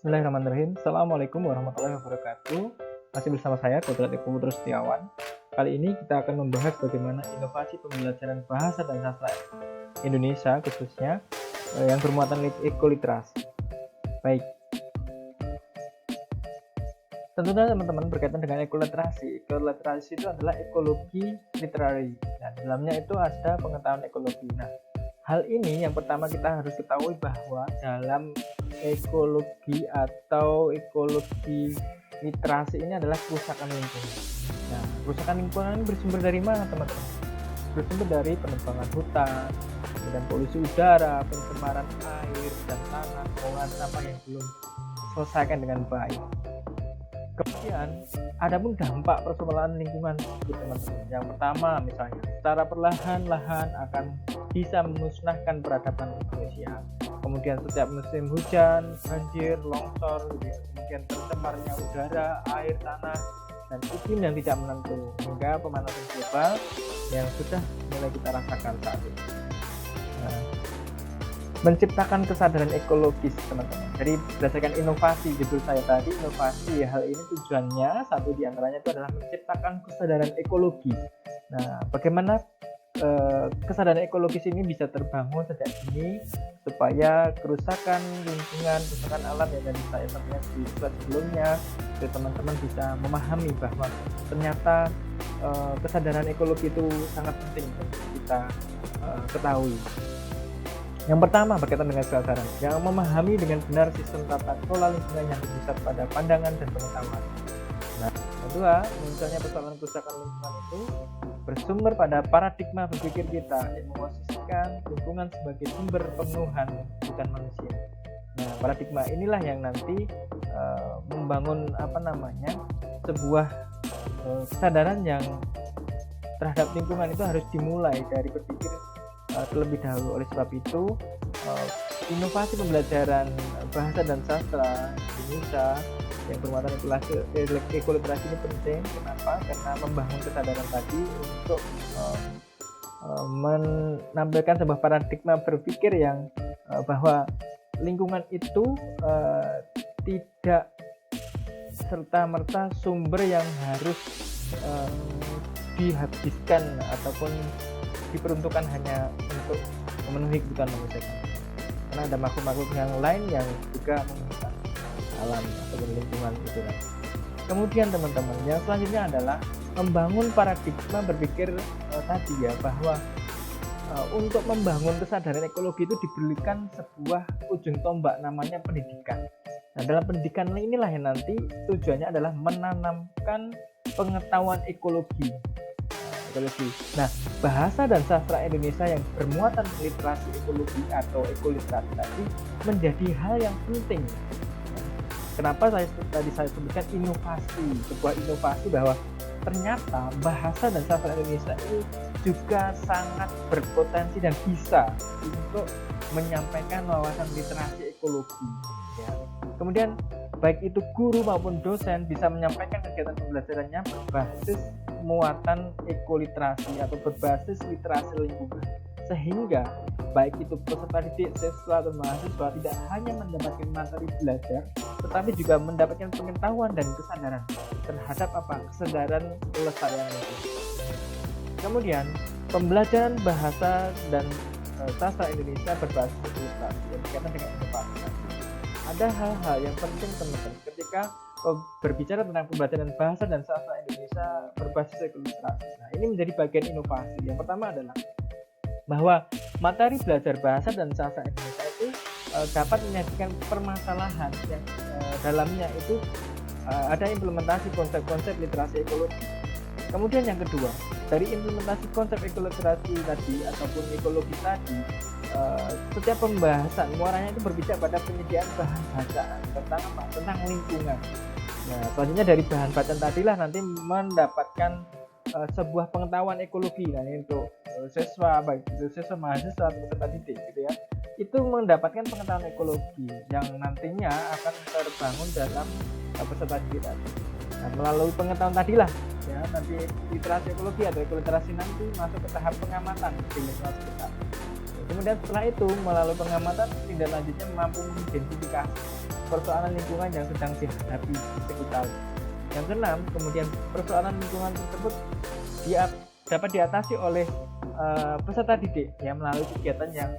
Bismillahirrahmanirrahim. Assalamualaikum warahmatullahi wabarakatuh. Masih bersama saya, Kodrat Eko Putra Setiawan. Kali ini kita akan membahas bagaimana inovasi pembelajaran bahasa dan sastra Indonesia khususnya yang bermuatan ekoliterasi. Baik. Tentunya teman-teman berkaitan dengan ekoliterasi. Ekoliterasi itu adalah ekologi literary. Nah, dalamnya itu ada pengetahuan ekologi. Nah, hal ini yang pertama kita harus ketahui bahwa dalam ekologi atau ekologi literasi ini adalah kerusakan lingkungan. Nah, kerusakan lingkungan ini bersumber dari mana, teman-teman? Bersumber dari penebangan hutan, kemudian polusi udara, pencemaran air dan tanah, pengolahan sampah yang belum diselesaikan dengan baik. Kemudian, adapun dampak persoalan lingkungan, teman-teman. Yang pertama, misalnya, secara perlahan-lahan akan bisa memusnahkan peradaban Indonesia. Kemudian setiap musim hujan, banjir, longsor, kemudian tercemarnya udara, air, tanah, dan iklim yang tidak menentu, hingga pemanasan global yang sudah mulai kita rasakan saat ini. Nah, menciptakan kesadaran ekologis, teman-teman. Jadi berdasarkan inovasi, judul saya tadi, inovasi, hal ini tujuannya, satu diantaranya itu adalah menciptakan kesadaran ekologis. Nah, bagaimana kesadaran ekologis ini bisa terbangun sejak dini supaya kerusakan lingkungan, kerusakan alam yang tadi saya sampaikan di slide sebelumnya, supaya teman-teman bisa memahami bahwa ternyata kesadaran ekologi itu sangat penting untuk kita ketahui. Yang pertama berkaitan dengan kesadaran, yang memahami dengan benar sistem tata kelola lingkungan yang berpusat pada pandangan dan pengetahuan. Nah, kedua, munculnya persoalan kerusakan lingkungan itu bersumber pada paradigma berpikir kita yang memposisikan lingkungan sebagai sumber pemenuhan bukan manusia. Nah, paradigma inilah yang nanti membangun sebuah kesadaran yang terhadap lingkungan itu harus dimulai dari berpikir terlebih dahulu. Oleh sebab itu, inovasi pembelajaran bahasa dan sastra Indonesia yang bermuatan ekoliterasi ini penting. Kenapa? Karena membangun kesadaran tadi untuk menampilkan sebuah paradigma berpikir yang bahwa lingkungan itu tidak serta-merta sumber yang harus dihabiskan ataupun diperuntukkan hanya untuk memenuhi kebutuhan manusia, karena ada makhluk-makhluk yang lain yang juga membutuhkan alam atau lingkungan itu. Kemudian teman-teman, yang selanjutnya adalah membangun paradigma berpikir tadi ya, bahwa untuk membangun kesadaran ekologi itu diberikan sebuah ujung tombak namanya pendidikan. Nah, dalam pendidikan inilah yang nanti tujuannya adalah menanamkan pengetahuan ekologi. Nah, bahasa dan sastra Indonesia yang bermuatan literasi ekologi atau ekoliterasi tadi menjadi hal yang penting. Kenapa tadi saya sebutkan inovasi, sebuah inovasi bahwa ternyata bahasa dan sastra Indonesia ini juga sangat berpotensi dan bisa untuk menyampaikan wawasan literasi ekologi. Ya. Kemudian baik itu guru maupun dosen bisa menyampaikan kegiatan pembelajarannya berbasis muatan ekoliterasi atau berbasis literasi lingkungan, sehingga baik itu peserta didik, siswa atau mahasiswa tidak hanya mendapatkan materi belajar, tetapi juga mendapatkan pengetahuan dan kesadaran terhadap kesadaran kelestarian lingkungan. Kemudian pembelajaran bahasa dan sastra Indonesia berbasis literasi yang berkaitan dengan inovasi. Ada hal-hal yang penting, teman-teman, ketika berbicara tentang pembelajaran bahasa dan sastra Indonesia berbasis literasi. Nah, ini menjadi bagian inovasi. Yang pertama adalah bahwa materi belajar bahasa dan sastra Indonesia itu dapat menyajikan permasalahan yang dalamnya itu ada implementasi konsep-konsep literasi ekologi. Kemudian yang kedua, dari implementasi konsep ekoliterasi tadi ataupun ekologi tadi, setiap pembahasan muaranya itu berbicara pada penyediaan bahan bacaan tentang lingkungan. Nah, selanjutnya dari bahan bacaan tadilah nanti mendapatkan sebuah pengetahuan ekologi. Nah, ini untuk siswa, baik itu siswa, mahasiswa, peserta didik gitu ya, itu mendapatkan pengetahuan ekologi yang nantinya akan terbangun dalam peserta didik tadi. Nah, melalui pengetahuan tadilah ya, nanti literasi ekologi atau ekoliterasi nanti masuk ke tahap pengamatan di lingkungan sekitar. Kemudian setelah itu melalui pengamatan tindak lanjutnya mampu mengidentifikasi persoalan lingkungan yang sedang dihadapi di sekitar. Yang keenam, kemudian persoalan lingkungan tersebut dapat diatasi oleh peserta didik yang melalui kegiatan yang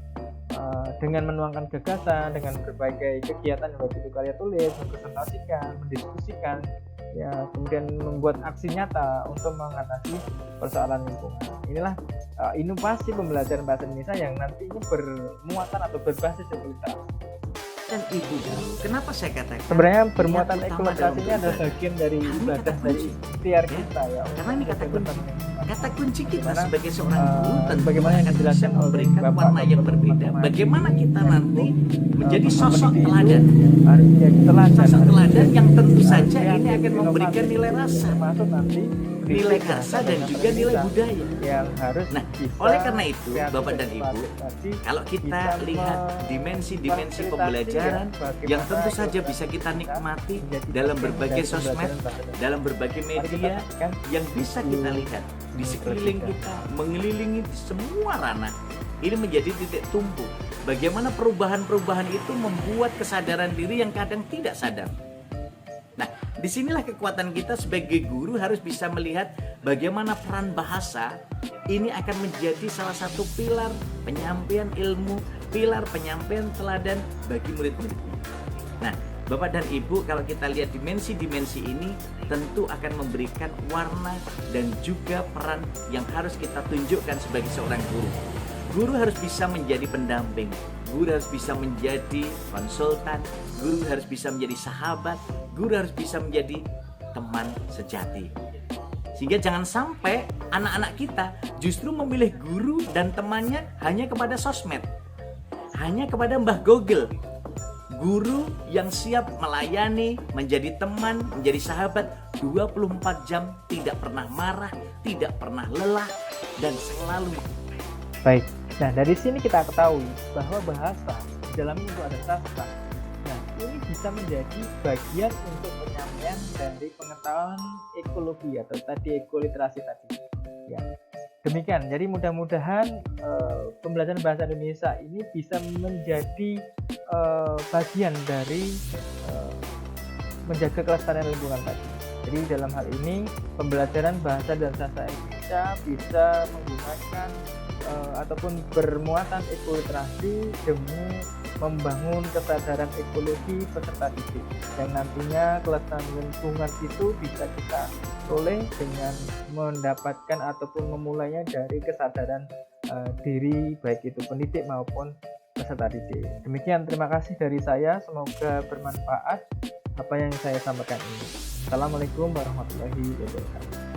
dengan menuangkan gagasan, dengan berbagai kegiatan yang baik itu karya tulis, mempresentasikan, mendiskusikan, ya kemudian membuat aksi nyata untuk mengatasi persoalan lingkungan. Inilah inovasi pembelajaran bahasa Indonesia yang nantinya bermuatan atau berbasis literasi. Dan Ibu Guru, kenapa saya katakan sebenarnya bermuatan eksploitasinya adalah bagian dari ibadah dari ikhtiar kita ya. Karena ini kata kunci kita Dimana, sebagai seorang guru tentu bagaimana yang akan bisa dijelaskan oleh memberikan Bapak warna yang Dr. berbeda. Muhammad Bagaimana kita nanti menjadi mendidik sosok itu teladan. harus menjadi teladan. Sosok teladan yang tentu Harus saja ini kreatif, akan memberikan inovatif, nilai rasa, termasuk nanti nilai rasa dan juga nilai budaya. yang harus Nah, bisa oleh karena itu kreatif Bapak dan Ibu, tadi kalau kita bisa lihat dimensi-dimensi pembelajaran bagaimana yang tentu saja kita bisa kita nikmati menjadi dalam bagian berbagai dari sosmed, pembelajaran bahasa Indonesia. dalam berbagai Mari kita media pastikan yang bisa kita lihat di sekeliling kita, mengelilingi di semua ranah. Ini menjadi titik tumpu bagaimana perubahan-perubahan itu membuat kesadaran diri yang kadang tidak sadar. Nah, disinilah kekuatan kita sebagai guru harus bisa melihat bagaimana peran bahasa ini akan menjadi salah satu pilar penyampaian ilmu, pilar penyampaian teladan bagi murid-muridnya. Nah, Bapak dan Ibu, kalau kita lihat dimensi-dimensi ini tentu akan memberikan warna dan juga peran yang harus kita tunjukkan sebagai seorang guru. Guru harus bisa menjadi pendamping, guru harus bisa menjadi konsultan, guru harus bisa menjadi sahabat, guru harus bisa menjadi teman sejati. Sehingga jangan sampai anak-anak kita justru memilih guru dan temannya hanya kepada sosmed, hanya kepada Mbah Google. Guru yang siap melayani, menjadi teman, menjadi sahabat 24 jam, tidak pernah marah, tidak pernah lelah, dan selalu. Baik, nah dari sini kita ketahui bahwa bahasa di dalamnya itu ada sastra. Nah, ini bisa menjadi bagian untuk penyampaian dari pengetahuan ekologi atau tadi ekoliterasi tadi. Ya, demikian. Jadi mudah-mudahan pembelajaran bahasa Indonesia ini bisa menjadi bagian dari menjaga kelestarian lingkungan tadi. Jadi dalam hal ini pembelajaran bahasa dan sastra Indonesia bisa menggunakan ataupun bermuatan ekoliterasi demi membangun kesadaran ekologi peserta didik yang nantinya kelestarian lingkungan itu bisa kita peroleh dengan mendapatkan ataupun memulainya dari kesadaran diri baik itu pendidik maupun peserta didik. Demikian, terima kasih dari saya, semoga bermanfaat apa yang saya sampaikan ini. Assalamualaikum warahmatullahi wabarakatuh.